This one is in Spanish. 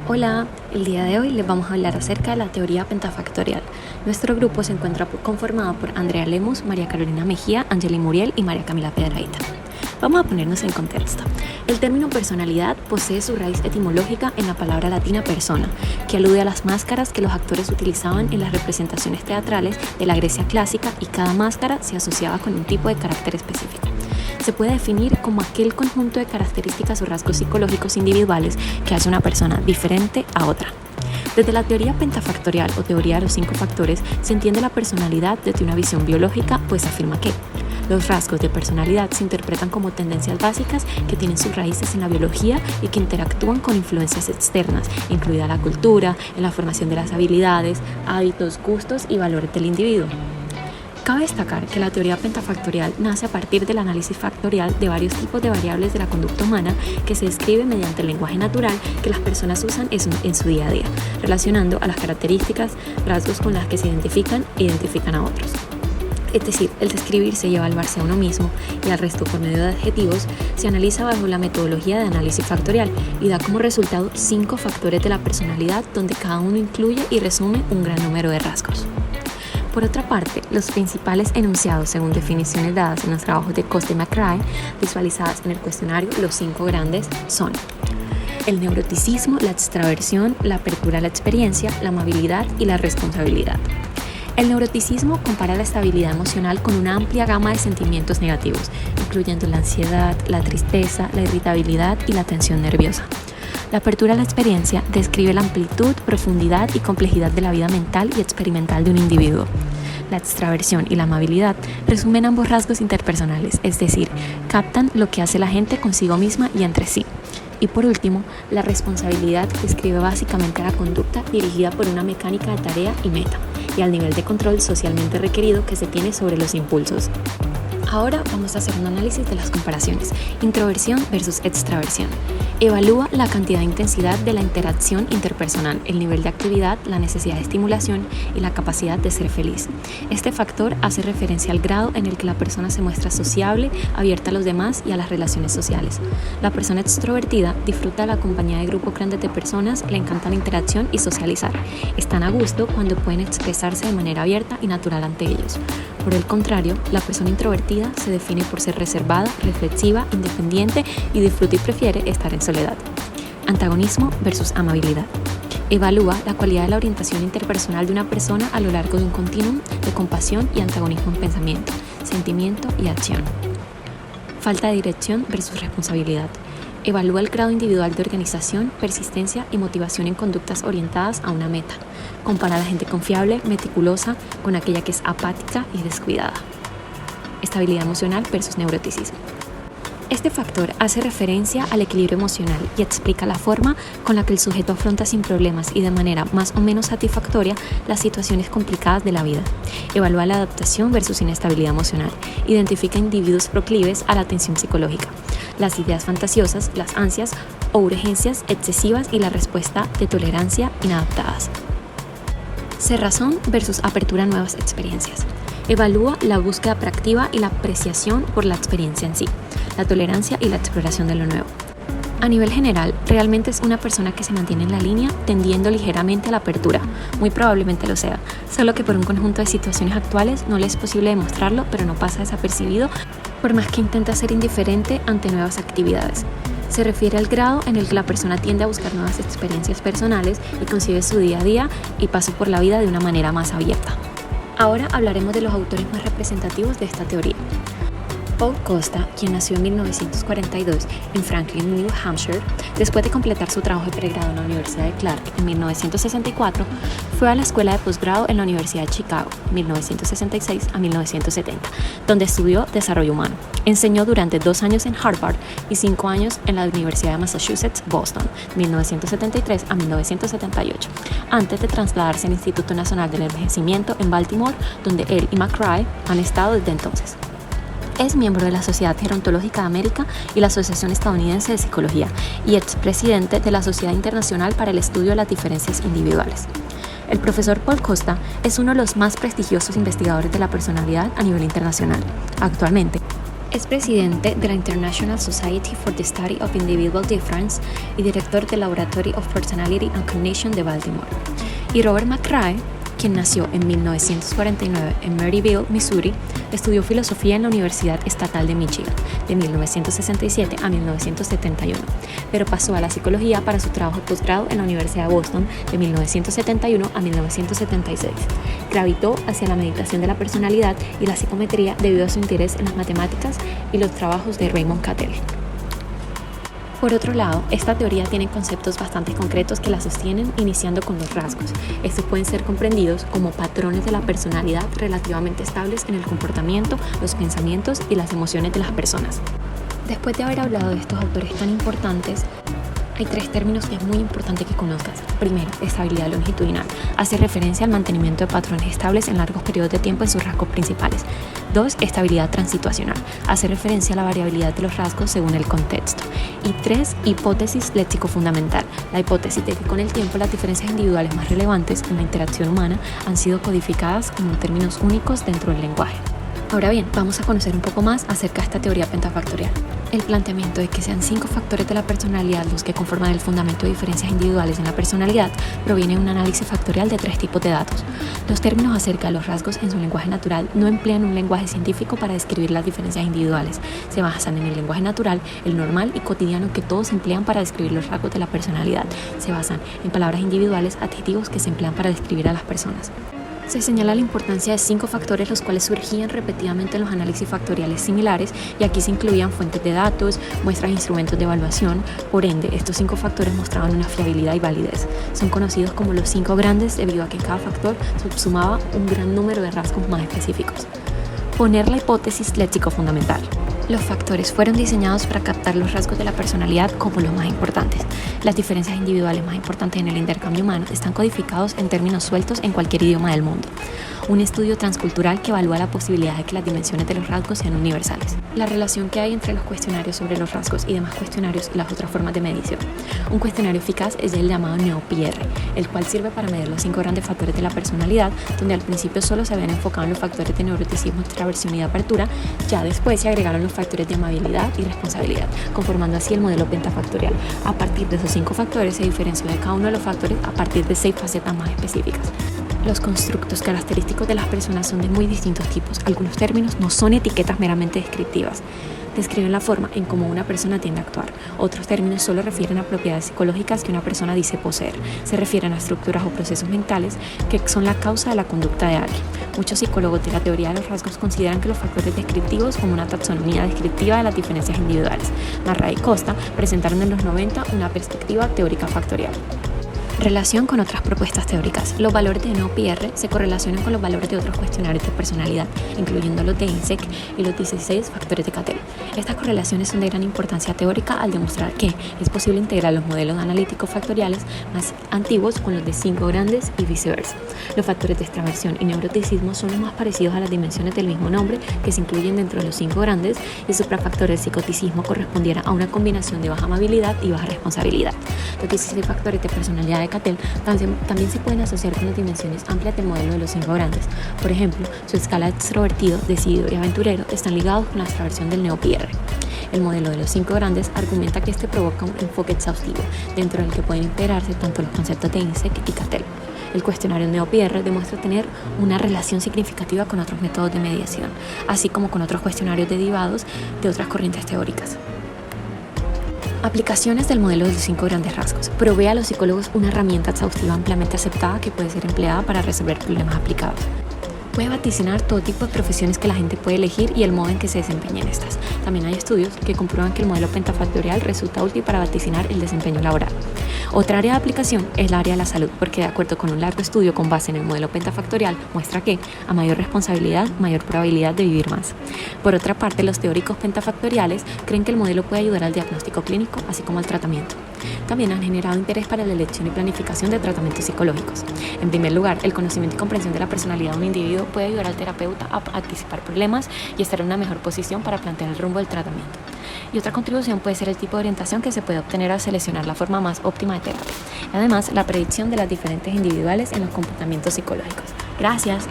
Hola, el día de hoy les vamos a hablar acerca de la teoría pentafactorial. Nuestro grupo se encuentra conformado por Andrea Lemus, María Carolina Mejía, Angeli Muriel y María Camila Piedrahita. Vamos a ponernos en contexto. El término personalidad posee su raíz etimológica en la palabra latina persona, que alude a las máscaras que los actores utilizaban en las representaciones teatrales de la Grecia clásica, y cada máscara se asociaba con un tipo de carácter específico. Se puede definir como aquel conjunto de características o rasgos psicológicos individuales que hace una persona diferente a otra. Desde la teoría pentafactorial o teoría de los 5 factores se entiende la personalidad desde una visión biológica, pues afirma que los rasgos de personalidad se interpretan como tendencias básicas que tienen sus raíces en la biología y que interactúan con influencias externas, incluida la cultura, en la formación de las habilidades, hábitos, gustos y valores del individuo. Cabe destacar que la teoría pentafactorial nace a partir del análisis factorial de varios tipos de variables de la conducta humana que se describe mediante el lenguaje natural que las personas usan en su día a día, relacionando a las características, rasgos con las que se identifican e identifican a otros. Es decir, el describirse y evaluarse a uno mismo y al resto por medio de adjetivos se analiza bajo la metodología de análisis factorial y da como resultado 5 factores de la personalidad, donde cada uno incluye y resume un gran número de rasgos. Por otra parte, los principales enunciados según definiciones dadas en los trabajos de Costa y McCrae, visualizadas en el cuestionario Los 5 Grandes, son el neuroticismo, la extraversión, la apertura a la experiencia, la amabilidad y la responsabilidad. El neuroticismo compara la estabilidad emocional con una amplia gama de sentimientos negativos, incluyendo la ansiedad, la tristeza, la irritabilidad y la tensión nerviosa. La apertura a la experiencia describe la amplitud, profundidad y complejidad de la vida mental y experimental de un individuo. La extraversión y la amabilidad resumen ambos rasgos interpersonales, es decir, captan lo que hace la gente consigo misma y entre sí. Y por último, la responsabilidad describe básicamente la conducta dirigida por una mecánica de tarea y meta, y al nivel de control socialmente requerido que se tiene sobre los impulsos. Ahora vamos a hacer un análisis de las comparaciones, introversión versus extraversión. Evalúa la cantidad de intensidad de la interacción interpersonal, el nivel de actividad, la necesidad de estimulación y la capacidad de ser feliz. Este factor hace referencia al grado en el que la persona se muestra sociable, abierta a los demás y a las relaciones sociales. La persona extrovertida disfruta de la compañía de grupos grandes de personas, le encanta la interacción y socializar. Están a gusto cuando pueden expresarse de manera abierta y natural ante ellos. Por el contrario, la persona introvertida se define por ser reservada, reflexiva, independiente y disfruta y prefiere estar en soledad. Antagonismo versus amabilidad. Evalúa la cualidad de la orientación interpersonal de una persona a lo largo de un continuum de compasión y antagonismo en pensamiento, sentimiento y acción. Falta de dirección versus responsabilidad. Evalúa el grado individual de organización, persistencia y motivación en conductas orientadas a una meta. Compara a la gente confiable, meticulosa, con aquella que es apática y descuidada. Estabilidad emocional versus neuroticismo. Este factor hace referencia al equilibrio emocional y explica la forma con la que el sujeto afronta sin problemas y de manera más o menos satisfactoria las situaciones complicadas de la vida. Evalúa la adaptación versus inestabilidad emocional. Identifica individuos proclives a la tensión psicológica, las ideas fantasiosas, las ansias o urgencias excesivas y la respuesta de tolerancia inadaptadas. Cerrazón versus apertura a nuevas experiencias. Evalúa la búsqueda proactiva y la apreciación por la experiencia en sí, la tolerancia y la exploración de lo nuevo. A nivel general, realmente es una persona que se mantiene en la línea tendiendo ligeramente a la apertura, muy probablemente lo sea, solo que por un conjunto de situaciones actuales no le es posible demostrarlo, pero no pasa desapercibido por más que intenta ser indiferente ante nuevas actividades. Se refiere al grado en el que la persona tiende a buscar nuevas experiencias personales y concibe su día a día y paso por la vida de una manera más abierta. Ahora hablaremos de los autores más representativos de esta teoría. Paul Costa, quien nació en 1942 en Franklin, New Hampshire, después de completar su trabajo de pregrado en la Universidad de Clark en 1964, fue a la escuela de posgrado en la Universidad de Chicago, 1966 a 1970, donde estudió desarrollo humano. Enseñó durante 2 años en Harvard y 5 años en la Universidad de Massachusetts, Boston, 1973 a 1978, antes de trasladarse al Instituto Nacional del Envejecimiento en Baltimore, donde él y McCrae han estado desde entonces. Es miembro de la Sociedad Gerontológica de América y la Asociación Estadounidense de Psicología y expresidente de la Sociedad Internacional para el Estudio de las Diferencias Individuales. El profesor Paul Costa es uno de los más prestigiosos investigadores de la personalidad a nivel internacional. Actualmente, Es presidente de la International Society for the Study of Individual Difference y director del Laboratory of Personality and Cognition de Baltimore. Y Robert McCrae, quien nació en 1949 en Maryville, Missouri, estudió filosofía en la Universidad Estatal de Michigan de 1967 a 1971, pero pasó a la psicología para su trabajo de posgrado en la Universidad de Boston de 1971 a 1976. Gravitó hacia la meditación de la personalidad y la psicometría debido a su interés en las matemáticas y los trabajos de Raymond Cattell. Por otro lado, esta teoría tiene conceptos bastante concretos que la sostienen, iniciando con los rasgos. Estos pueden ser comprendidos como patrones de la personalidad relativamente estables en el comportamiento, los pensamientos y las emociones de las personas. Después de haber hablado de estos autores tan importantes, hay tres términos que es muy importante que conozcas. Primero, estabilidad longitudinal. Hace referencia al mantenimiento de patrones estables en largos periodos de tiempo en sus rasgos principales. 2. Estabilidad transituacional. Hace referencia a la variabilidad de los rasgos según el contexto. Y 3. Hipótesis léxico-fundamental. La hipótesis de que con el tiempo las diferencias individuales más relevantes en la interacción humana han sido codificadas como términos únicos dentro del lenguaje. Ahora bien, vamos a conocer un poco más acerca de esta teoría pentafactorial. El planteamiento de que sean 5 factores de la personalidad los que conforman el fundamento de diferencias individuales en la personalidad proviene de un análisis factorial de 3 tipos de datos. Los términos acerca de los rasgos en su lenguaje natural no emplean un lenguaje científico para describir las diferencias individuales. Se basan en el lenguaje natural, el normal y cotidiano que todos emplean para describir los rasgos de la personalidad. Se basan en palabras individuales, adjetivos que se emplean para describir a las personas. Se señala la importancia de 5 factores los cuales surgían repetidamente en los análisis factoriales similares y aquí se incluían fuentes de datos, muestras e instrumentos de evaluación. Por ende, estos 5 factores mostraban una fiabilidad y validez. Son conocidos como los 5 grandes debido a que cada factor subsumaba un gran número de rasgos más específicos. Poner la hipótesis léxico-fundamental. Los factores fueron diseñados para captar los rasgos de la personalidad como los más importantes. Las diferencias individuales más importantes en el intercambio humano están codificados en términos sueltos en cualquier idioma del mundo. Un estudio transcultural que evalúa la posibilidad de que las dimensiones de los rasgos sean universales. La relación que hay entre los cuestionarios sobre los rasgos y demás cuestionarios y las otras formas de medición. Un cuestionario eficaz es el llamado NeoPR, el cual sirve para medir los 5 grandes factores de la personalidad, donde al principio solo se habían enfocado en los factores de neuroticismo, extraversión y de apertura, ya después se agregaron los factores de amabilidad y responsabilidad, conformando así el modelo pentafactorial. A partir de esos 5 factores se diferenció de cada uno de los factores a partir de 6 facetas más específicas. Los constructos característicos de las personas son de muy distintos tipos. Algunos términos no son etiquetas meramente descriptivas. Describen la forma en cómo una persona tiende a actuar. Otros términos solo refieren a propiedades psicológicas que una persona dice poseer. Se refieren a estructuras o procesos mentales que son la causa de la conducta de alguien. Muchos psicólogos de la teoría de los rasgos consideran que los factores descriptivos como una taxonomía descriptiva de las diferencias individuales. Marra y Costa presentaron en los 90 una perspectiva teórica factorial. Relación con otras propuestas teóricas. Los valores de NeoPR se correlacionan con los valores de otros cuestionarios de personalidad, incluyendo los de INSEC y los 16 factores de Cattell. Estas correlaciones son de gran importancia teórica al demostrar que es posible integrar los modelos analíticos factoriales más antiguos con los de 5 grandes y viceversa. Los factores de extraversión y neuroticismo son los más parecidos a las dimensiones del mismo nombre que se incluyen dentro de los 5 grandes y el suprafactor del psicoticismo correspondiera a una combinación de baja amabilidad y baja responsabilidad. Los 16 factores de personalidad de Cattell también se pueden asociar con las dimensiones amplias del modelo de los 5 grandes. Por ejemplo, su escala de extrovertido, decidido y aventurero están ligados con la extraversión del NeoPR. El modelo de los 5 grandes argumenta que este provoca un enfoque exhaustivo, dentro del que pueden integrarse tanto los conceptos de INSEC y Cattell. El cuestionario NeoPR demuestra tener una relación significativa con otros métodos de mediación, así como con otros cuestionarios derivados de otras corrientes teóricas. Aplicaciones del modelo de los 5 grandes rasgos. Provee a los psicólogos una herramienta exhaustiva ampliamente aceptada que puede ser empleada para resolver problemas aplicados. Puede vaticinar todo tipo de profesiones que la gente puede elegir y el modo en que se desempeñen estas. También hay estudios que comprueban que el modelo pentafactorial resulta útil para vaticinar el desempeño laboral. Otra área de aplicación es el área de la salud, porque de acuerdo con un largo estudio con base en el modelo pentafactorial, muestra que a mayor responsabilidad, mayor probabilidad de vivir más. Por otra parte, los teóricos pentafactoriales creen que el modelo puede ayudar al diagnóstico clínico, así como al tratamiento. También han generado interés para la elección y planificación de tratamientos psicológicos. En primer lugar, el conocimiento y comprensión de la personalidad de un individuo puede ayudar al terapeuta a anticipar problemas y estar en una mejor posición para plantear el rumbo del tratamiento. Y otra contribución puede ser el tipo de orientación que se puede obtener al seleccionar la forma más óptima de terapia. Además, la predicción de las diferentes individuales en los comportamientos psicológicos. Gracias.